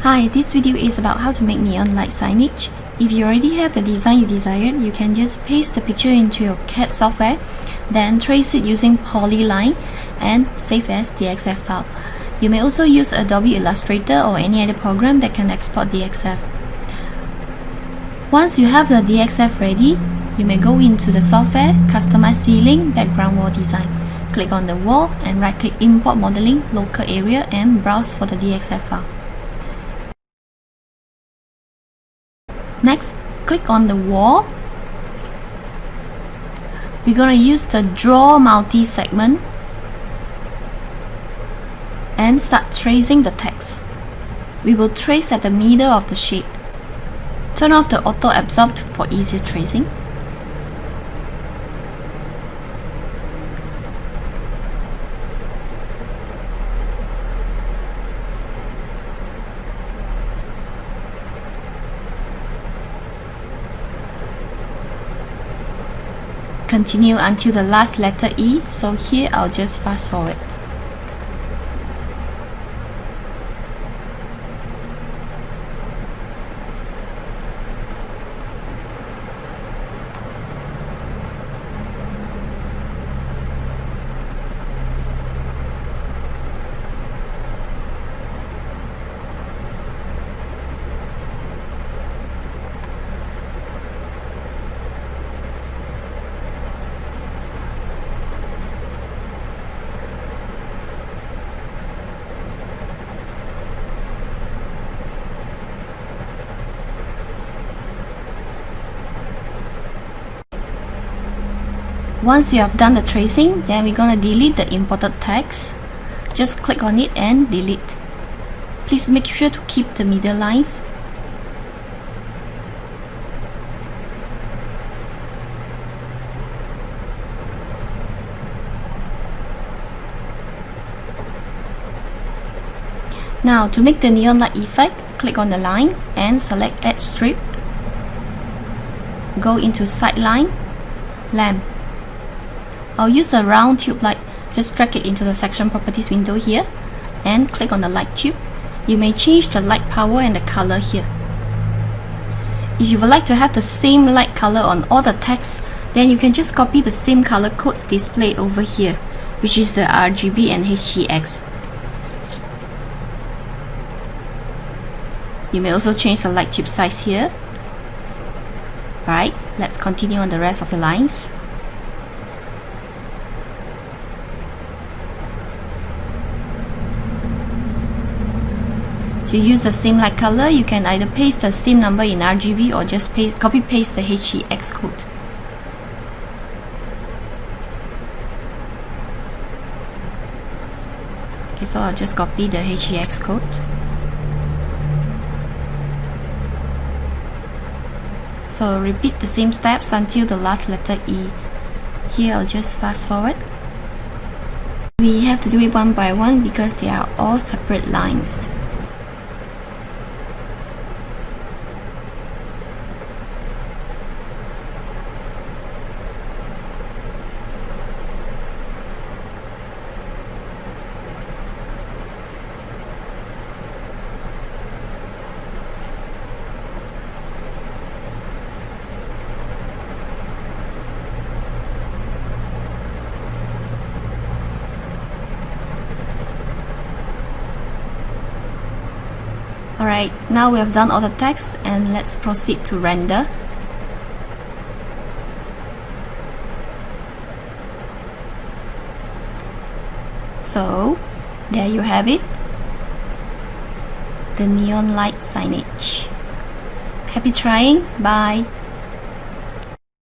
Hi, this video is about how to make neon light signage. If you already have the design you desired, you can just paste the picture into your CAD software, then trace it using polyline and save as DXF file. You may also use Adobe Illustrator or any other program that can export DXF. Once you have the DXF ready, you may go into the software, customize ceiling, background wall design. Click on the wall and right-click Import Modeling, Local Area and browse for the DXF file. Next, click on the wall. We're going to use the Draw Multi-Segment and start tracing the text. We will trace at the middle of the shape. Turn off the Auto Absorb for easier tracing. Continue until the last letter E, so here I'll just fast forward. Once you have done the tracing, then we're going to delete the imported text. Just click on it and delete. Please make sure to keep the middle lines. Now to make the neon light effect, click on the line and select Add Strip. Go into Sideline, Lamp. I'll use the round tube light. Just drag it into the section properties window here and click on the light tube. You may change the light power and the color here. If you would like to have the same light color on all the text, then you can just copy the same color codes displayed over here, which is the RGB and HEX. You may also change the light tube size here. Alright, let's continue on the rest of the lines. To use the same light color, you can either paste the same number in RGB or just copy paste the HEX code. Okay, so I'll just copy the HEX code. So repeat the same steps until the last letter E. Here I'll just fast forward. We have to do it one by one because they are all separate lines. Alright, now we have done all the text and let's proceed to render. So, there you have it. The neon light signage. Happy trying, bye!